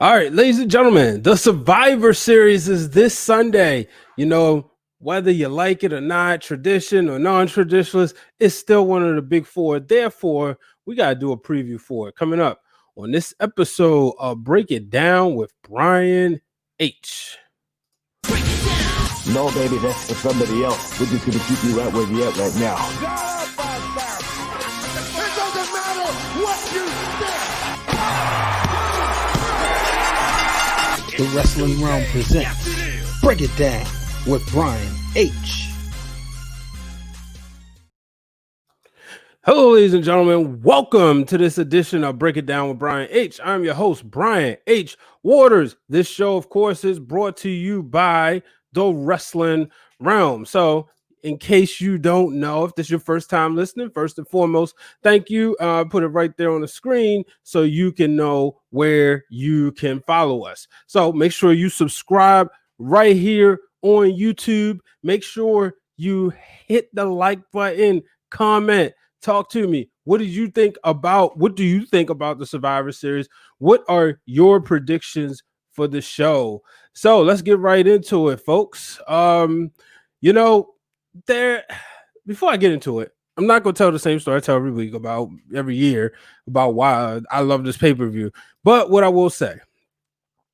All right, ladies and gentlemen, the Survivor Series is this Sunday. You know, whether you like it or not, tradition or non-traditionalist, it's still one of the big four. Therefore, we got to do a preview for it. Coming up on this episode of Break It Down with Brian H. No, baby, that's for somebody else. We're just going to keep you right where you're at right now. It doesn't matter what you think. The Wrestling Realm presents Break It Down with Brian H. Hello, ladies and gentlemen. Welcome to this edition of Break It Down with Brian H. I'm your host, Brian H. Waters. This show, of course, is brought to you by the Wrestling Realm. So, in case you don't know, if this is your first time listening, first and foremost, thank you. Put it right there on the screen so you can know where you can follow us. So make sure you subscribe right here on YouTube. Make sure you hit the like button, comment, talk to me. What do you think about the Survivor Series? What are your predictions for the show? So let's get right into it, folks. Before I get into it, I'm not going to tell the same story I tell every year about why I love this pay-per-view. But what I will say,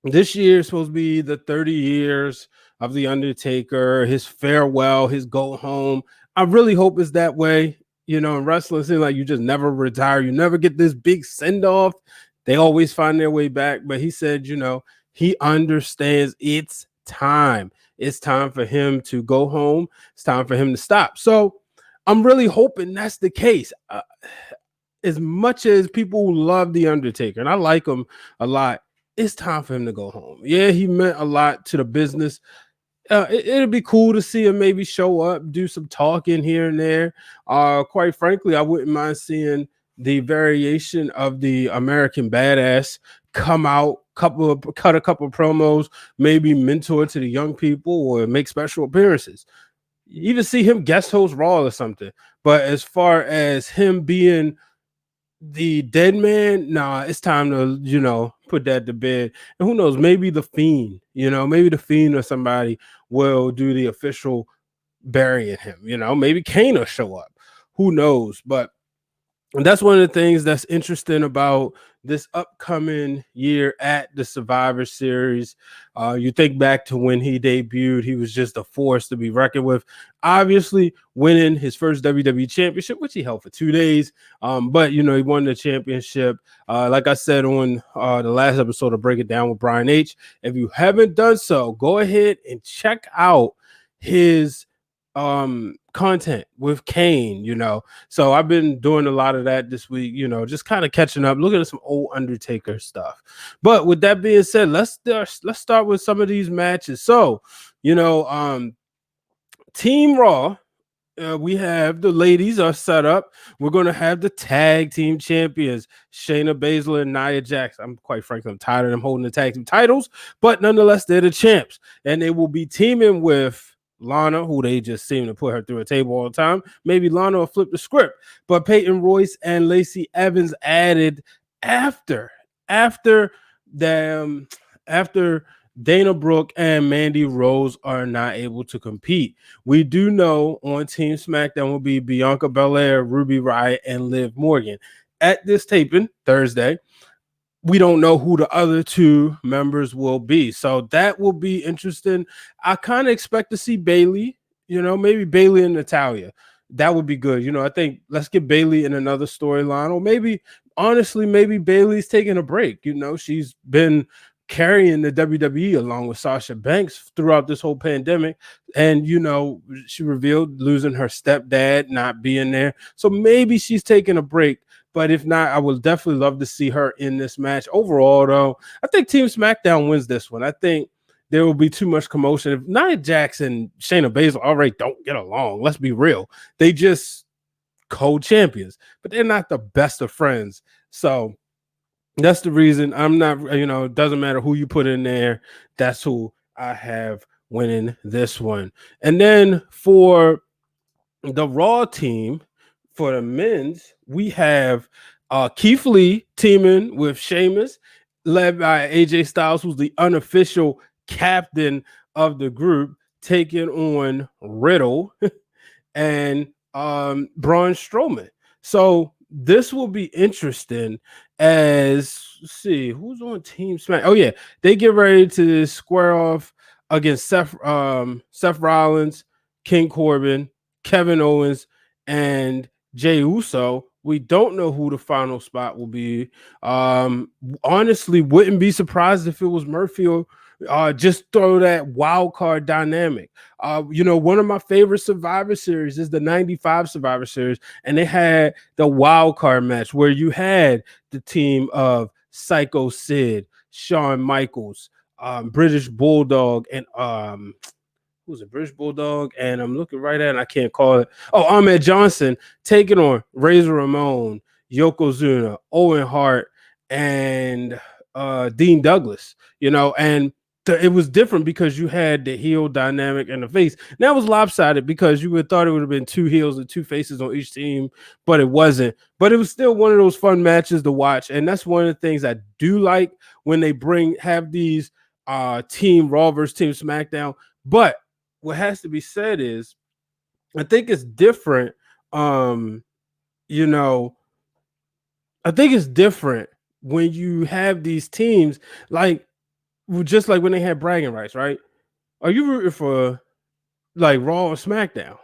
this year is supposed to be the 30 years of The Undertaker, his farewell, his go home. I really hope it's that way. You know, in wrestling, it seems like you just never retire. You never get this big send-off. They always find their way back. But he said, he understands it's time. It's time for him to go home. It's time for him to stop. So I'm really hoping that's the case. As much as people love The Undertaker, and I like him a lot, it's time for him to go home. Yeah, he meant a lot to the business. It'd be cool to see him maybe show up, do some talking here and there. Quite frankly, I wouldn't mind seeing the variation of the American Badass come out, cut a couple promos, maybe mentor to the young people or make special appearances. Even see him guest host Raw or something. But as far as him being the dead man, nah, it's time to, put that to bed. And who knows, maybe the Fiend, maybe the Fiend or somebody will do the official burying him. Maybe Kane will show up. Who knows? But that's one of the things that's interesting about this upcoming year at the Survivor Series. You think back to when he debuted, he was just a force to be reckoned with. Obviously, winning his first WWE Championship, which he held for 2 days. But, he won the championship. Like I said on the last episode of Break It Down with Brian H. If you haven't done so, go ahead and check out his content with Kane, so I've been doing a lot of that this week, just kind of catching up, looking at some old Undertaker stuff. But with that being said, let's start with some of these matches. So, Team Raw, we have the ladies are set up. We're going to have the tag team champions, Shayna Baszler and Nia Jax. I'm tired of them holding the tag team titles, but nonetheless, they're the champs, and they will be teaming with Lana, who they just seem to put her through a table all the time. Maybe Lana will flip the script, but Peyton Royce and Lacey Evans added after Dana Brooke and Mandy Rose are not able to compete. We do know on Team Smackdown will be Bianca Belair, Ruby Riott, and Liv Morgan. At this taping Thursday, we don't know who the other two members will be. So that will be interesting. I kind of expect to see Bayley, maybe Bayley and Natalya. That would be good. I think let's get Bayley in another storyline, or maybe Bayley's taking a break. She's been carrying the WWE along with Sasha Banks throughout this whole pandemic. And, she revealed losing her stepdad, not being there. So maybe she's taking a break. But if not, I would definitely love to see her in this match. Overall, though, I think Team Smackdown wins this one. I think there will be too much commotion. If Nia Jax and Shayna Baszler already don't get along, let's be real. They just co-champions, but they're not the best of friends. So that's the reason I'm not, it doesn't matter who you put in there. That's who I have winning this one. And then for the Raw team, for the men's, we have Keith Lee teaming with Sheamus. led by AJ Styles, who's the unofficial captain of the group, taking on Riddle and Braun Strowman. So this will be interesting as, let's see, who's on Team Smack. Oh yeah, they get ready to square off against Seth Rollins, King Corbin, Kevin Owens, and Jey Uso. We don't know who the final spot will be. Honestly, wouldn't be surprised if it was Murphy or just throw that wild card dynamic. One of my favorite Survivor Series is the 95 Survivor Series, and they had the wild card match where you had the team of Psycho Sid, Shawn Michaels, British Bulldog, and who's a British Bulldog, and I'm looking right at it, and I can't call it. Oh, Ahmed Johnson taking on Razor Ramon, Yokozuna, Owen Hart, and Dean Douglas. And it was different because you had the heel dynamic and the face. That was lopsided because you would thought it would have been two heels and two faces on each team, but it wasn't. But it was still one of those fun matches to watch, and that's one of the things I do like when they have these Team Raw versus Team SmackDown. But what has to be said is, I think it's different. I think it's different when you have these teams just like when they had bragging rights, right? Are you rooting for like Raw or SmackDown?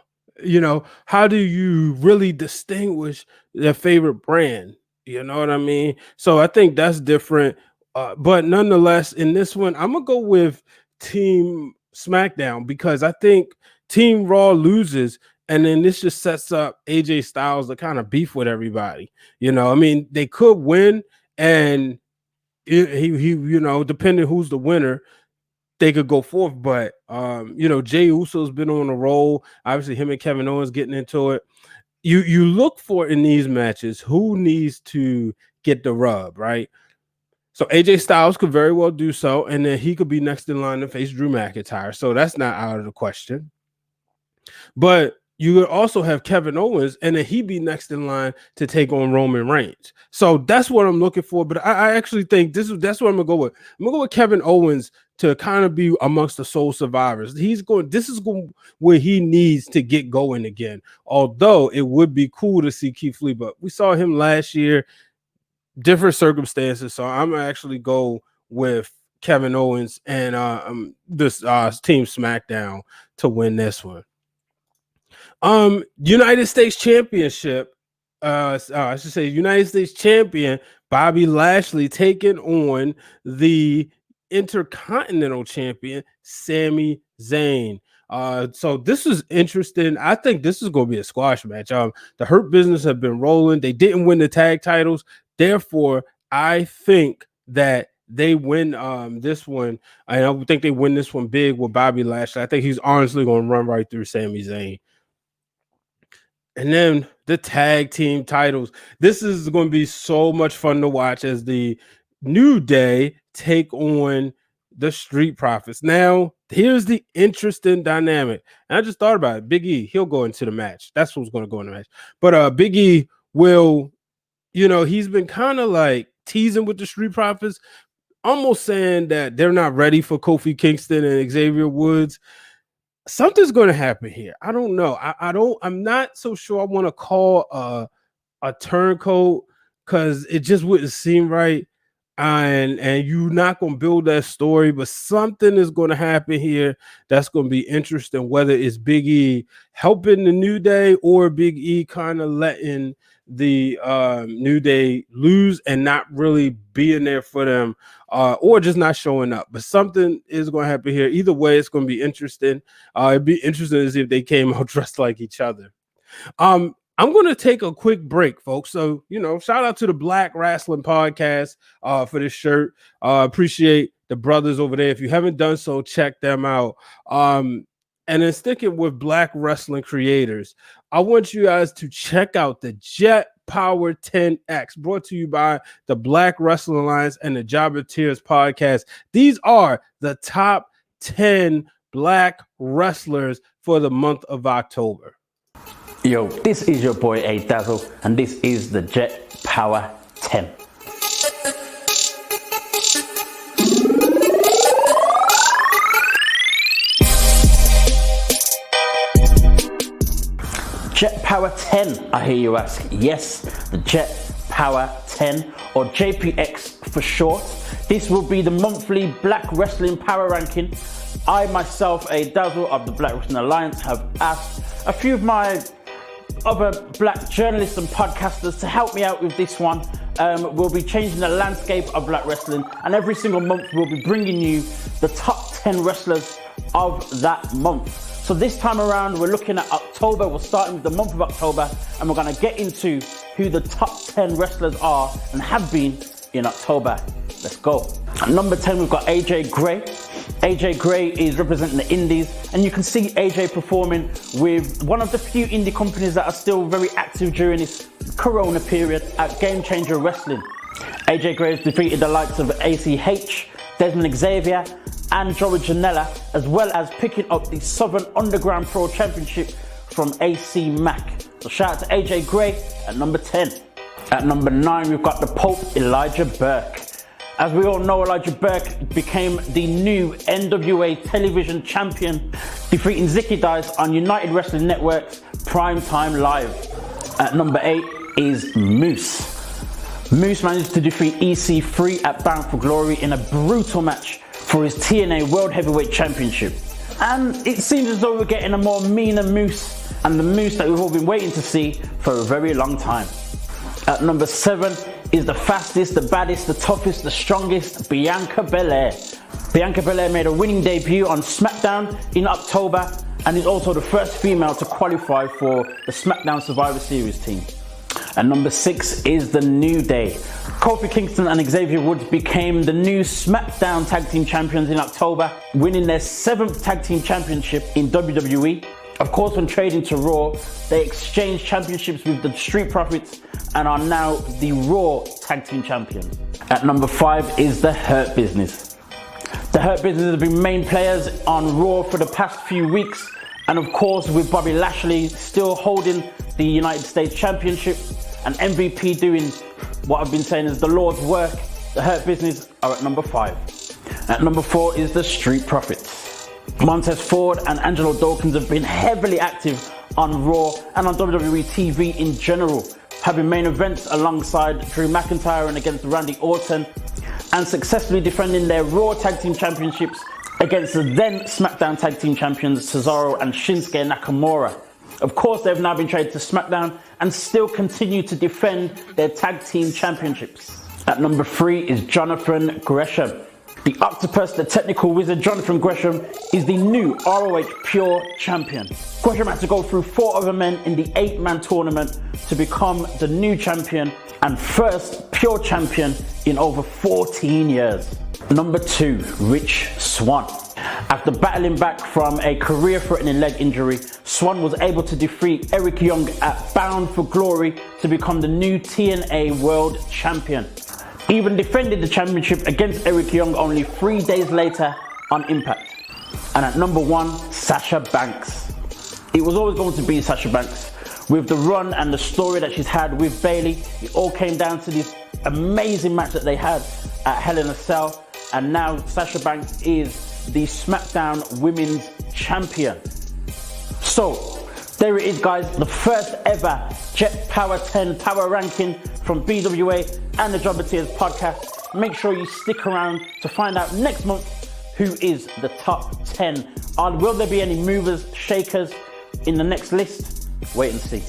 How do you really distinguish their favorite brand? You know what I mean? So I think that's different. But nonetheless, in this one, I'm gonna go with Team SmackDown because I think Team Raw loses, and then this just sets up AJ Styles to kind of beef with everybody. They could win, and he depending who's the winner, they could go forth. But Jey Uso's been on a roll. Obviously, him and Kevin Owens getting into it. You look for in these matches who needs to get the rub, right? So AJ Styles could very well do so, and then he could be next in line to face Drew McIntyre. So that's not out of the question. But you would also have Kevin Owens, and then he'd be next in line to take on Roman Reigns. So that's what I'm looking for. But I actually think that's what I'm gonna go with. I'm gonna go with Kevin Owens to kind of be amongst the sole survivors. This is where he needs to get going again. Although it would be cool to see Keith Lee, but we saw him last year, different circumstances. So I'm gonna actually go with Kevin Owens and this Team SmackDown to win this one. United States Championship. I should say United States Champion Bobby Lashley taking on the Intercontinental Champion Sami Zayn. So this is interesting. I think this is going to be a squash match. The Hurt Business have been rolling. They didn't win the tag titles. Therefore, I think that they win this one. I think they win this one big with Bobby Lashley. I think he's honestly going to run right through Sami Zayn. And then the tag team titles. This is going to be so much fun to watch as the New Day take on the Street Profits. Now, here's the interesting dynamic. And I just thought about it. Big E, he'll go into the match. That's who's going to go in the match. But Big E will, he's been kind of like teasing with the Street Profits, almost saying that they're not ready for Kofi Kingston and Xavier Woods. Something's going to happen here. I don't know. I'm not so sure I want to call a turncoat because it just wouldn't seem right. And you're not going to build that story, but something is going to happen here that's going to be interesting, whether it's Big E helping the New Day or Big E kind of letting the New Day lose and not really being there for them, or just not showing up. But something is going to happen here. Either way, it's going to be interesting. It'd be interesting to see if they came out dressed like each other. I'm going to take a quick break, folks. So, shout out to the Black Wrestling Podcast for this shirt. Appreciate the brothers over there. If you haven't done so, check them out. And then sticking with Black Wrestling Creators, I want you guys to check out the Jet Power 10X, brought to you by the Black Wrestling Alliance and the Jobber Tears Podcast. These are the top 10 Black wrestlers for the month of October. Yo, this is your boy A Dazzle, and this is the Jet Power 10. Jet Power 10, I hear you ask. Yes, the Jet Power 10, or JPX for short. This will be the monthly Black Wrestling Power Ranking. I myself, a dazzle of the Black Wrestling Alliance, have asked a few of my other black journalists and podcasters to help me out with this one. We'll be changing the landscape of black wrestling, and every single month we'll be bringing you the top 10 wrestlers of that month. So this time around we're looking at October. We're starting with the month of October, and we're going to get into who the top 10 wrestlers are and have been in October. Let's go. At number 10 we've got AJ Gray. AJ Gray is representing the Indies, and you can see AJ performing with one of the few indie companies that are still very active during this Corona period at Game Changer Wrestling. AJ Gray has defeated the likes of ACH, Desmond Xavier, and Joey Janela, as well as picking up the Southern Underground Pro Championship from AC Mack. So shout out to AJ Gray at number 10. At number 9 we've got the Pope, Elijah Burke. As we all know, Elijah Burke became the new NWA television champion, defeating Zicky Dice on United Wrestling Network's Primetime Live. At number 8 is Moose. Moose managed to defeat EC3 at Bound for Glory in a brutal match for his TNA World Heavyweight Championship. And it seems as though we're getting a more meaner Moose, and the Moose that we've all been waiting to see for a very long time. At number 7 is the fastest, the baddest, the toughest, the strongest, Bianca Belair. Bianca Belair made a winning debut on Smackdown in October, and is also the first female to qualify for the Smackdown Survivor Series team. At number 6 is the New Day. Kofi Kingston and Xavier Woods became the new Smackdown Tag Team Champions in October, winning their 7th Tag Team Championship in WWE. Of course, when trading to Raw, they exchanged championships with the Street Profits and are now the Raw Tag Team Champions. At number 5 is the Hurt Business. The Hurt Business have been main players on Raw for the past few weeks, and of course with Bobby Lashley still holding the United States Championship and MVP doing what I've been saying is the Lord's work, the Hurt Business are at number 5. At number 4 is the Street Profits. Montez Ford and Angelo Dawkins have been heavily active on Raw and on WWE TV in general, having main events alongside Drew McIntyre and against Randy Orton, and successfully defending their Raw Tag Team Championships against the then SmackDown Tag Team Champions Cesaro and Shinsuke Nakamura. Of course, they've now been traded to SmackDown and still continue to defend their Tag Team Championships. At number 3 is Jonathan Gresham. The Octopus, the technical wizard Jonathan Gresham, is the new ROH Pure Champion. Gresham had to go through 4 other men in the 8-man tournament to become the new champion and first Pure Champion in over 14 years. Number 2, Rich Swann. After battling back from a career-threatening leg injury, Swann was able to defeat Eric Young at Bound for Glory to become the new TNA World Champion. Even defended the championship against Eric Young only 3 days later on Impact. And at number 1, Sasha Banks. It was always going to be Sasha Banks. With the run and the story that she's had with Bayley, it all came down to this amazing match that they had at Hell in a Cell. And now Sasha Banks is the SmackDown Women's Champion. So, there it is, guys, the first ever Jet Power 10 Power Ranking from BWA and the Jobberteers podcast. Make sure you stick around to find out next month who is the top 10. Will there be any movers, shakers in the next list? Wait and see.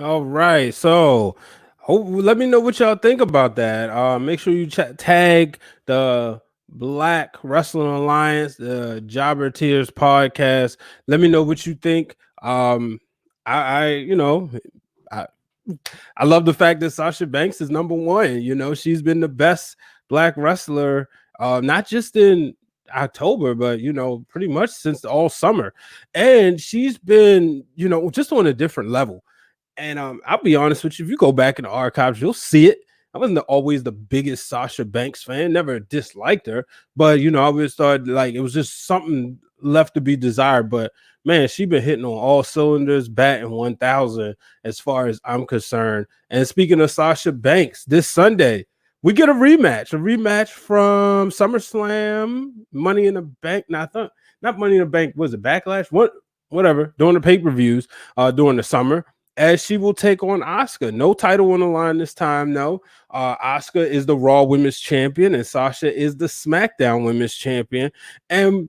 All right, so let me know what y'all think about that. Make sure you tag the Black Wrestling Alliance, the Jobberteers podcast. Let me know what you think. I love the fact that Sasha Banks is number 1. You know, she's been the best black wrestler, not just in October, but pretty much since all summer, and she's been just on a different level. And I'll be honest with you, if you go back in the archives, you'll see it. I wasn't always the biggest Sasha Banks fan, never disliked her, but I always thought like it was just something left to be desired. But man, she been hitting on all cylinders, batting 1,000 as far as I'm concerned. And speaking of Sasha Banks, this Sunday we get a rematch from SummerSlam, Money in the Bank. Not Money in the Bank. Was it Backlash? Whatever. During the pay-per-views, during the summer, as she will take on Asuka. No title on the line this time. No. Asuka is the Raw Women's Champion, and Sasha is the SmackDown Women's Champion. And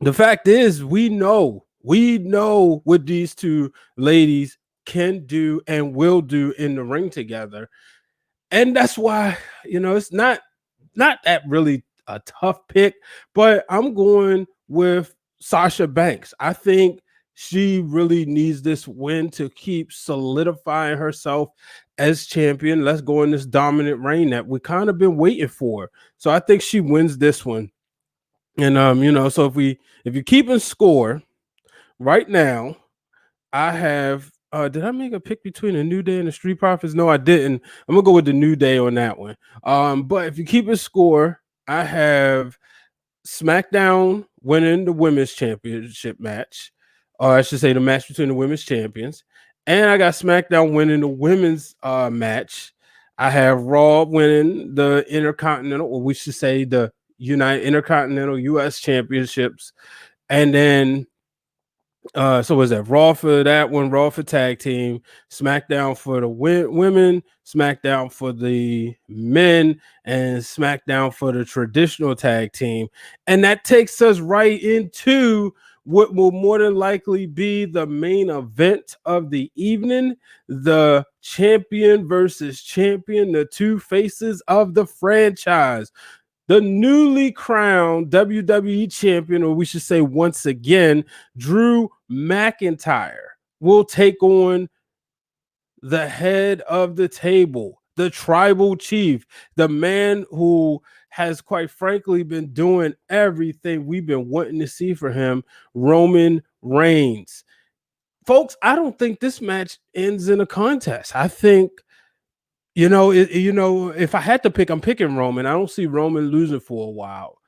the fact is, we know what these two ladies can do and will do in the ring together. And that's why, it's not that really a tough pick, but I'm going with Sasha Banks. I think she really needs this win to keep solidifying herself as champion. Let's go in this dominant reign that we kind of been waiting for. So I think she wins this one. And so if you're keeping score right now, I have did I make a pick between the New Day and the Street Profits? No, I didn't. I'm gonna go with the New Day on that one. But if you keep a score, I have SmackDown winning the women's championship match, or I should say the match between the women's champions, and I got SmackDown winning the women's match. I have Raw winning the Intercontinental, or we should say the Intercontinental US Championships, and then so was that Raw for that one, Raw for tag team, SmackDown for the women, SmackDown for the men, and SmackDown for the traditional tag team. And that takes us right into what will more than likely be the main event of the evening, the champion versus champion, the two faces of the franchise. The newly crowned WWE champion, or we should say once again, Drew McIntyre, will take on the head of the table, the tribal chief, the man who has quite frankly been doing everything we've been wanting to see for him, Roman Reigns. Folks, I don't think this match ends in a contest. I think if I had to pick, I'm picking Roman. I don't see Roman losing for a while.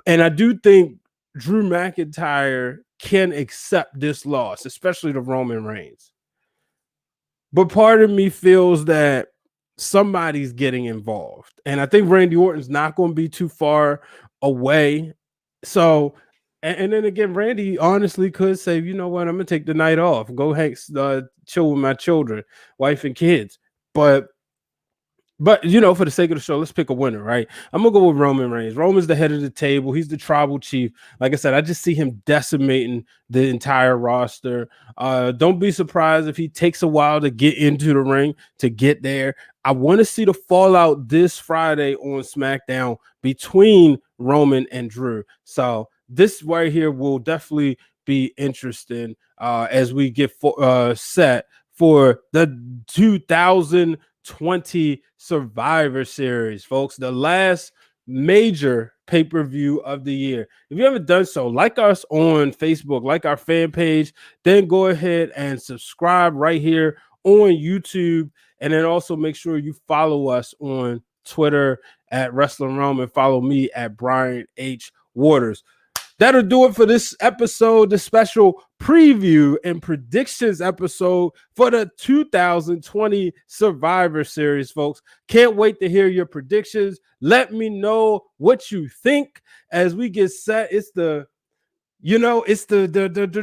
And I do think Drew McIntyre can accept this loss, especially to Roman Reigns. But part of me feels that somebody's getting involved. And I think Randy Orton's not going to be too far away. So, and then again, Randy honestly could say, you know what, I'm going to take the night off, go chill with my children, wife and kids. But for the sake of the show, let's pick a winner, right? I'm gonna go with Roman Reigns. Roman's the head of the table. He's the tribal chief. Like I said, I just see him decimating the entire roster. Don't be surprised if he takes a while to get into the ring, to get there. I want to see the fallout this Friday on SmackDown between Roman and Drew. So this right here will definitely be interesting as we get set for the 2020 Survivor Series, folks. The last major pay-per-view of the year. If you haven't done so, like us on Facebook, like our fan page, then go ahead and subscribe right here on YouTube. And then also make sure you follow us on Twitter at Wrestling Rome and follow me at Brian H. Waters. That'll do it for this episode, the special preview and predictions episode for the 2020 Survivor Series, folks. Can't wait to hear your predictions. Let me know what you think as we get set. It's the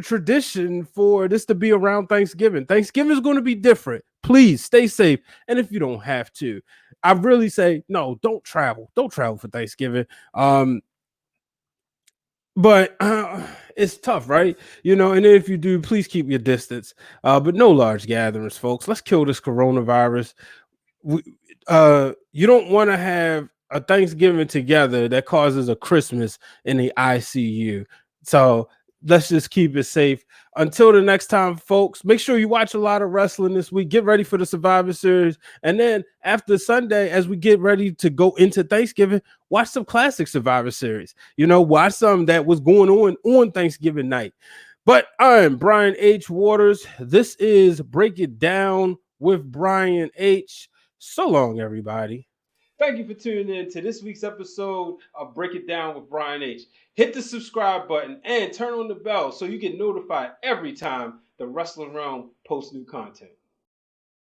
tradition for this to be around Thanksgiving. Thanksgiving is going to be different. Please stay safe. And if you don't have to, I really say, no, don't travel. Don't travel for Thanksgiving. But it's tough, right? And if you do, please keep your distance. But no large gatherings, folks. Let's kill this coronavirus. You don't want to have a Thanksgiving together that causes a Christmas in the ICU. So let's just keep it safe. Until the next time, folks, make sure you watch a lot of wrestling this week. Get ready for the Survivor Series. And then after Sunday, as we get ready to go into Thanksgiving, watch some classic Survivor Series. Watch some that was going on Thanksgiving night. But I'm Brian H. Waters. This is Break It Down with Brian H. So long, everybody. Thank you for tuning in to this week's episode of Break It Down with Brian H. Hit the subscribe button and turn on the bell so you get notified every time the Wrestling Realm posts new content.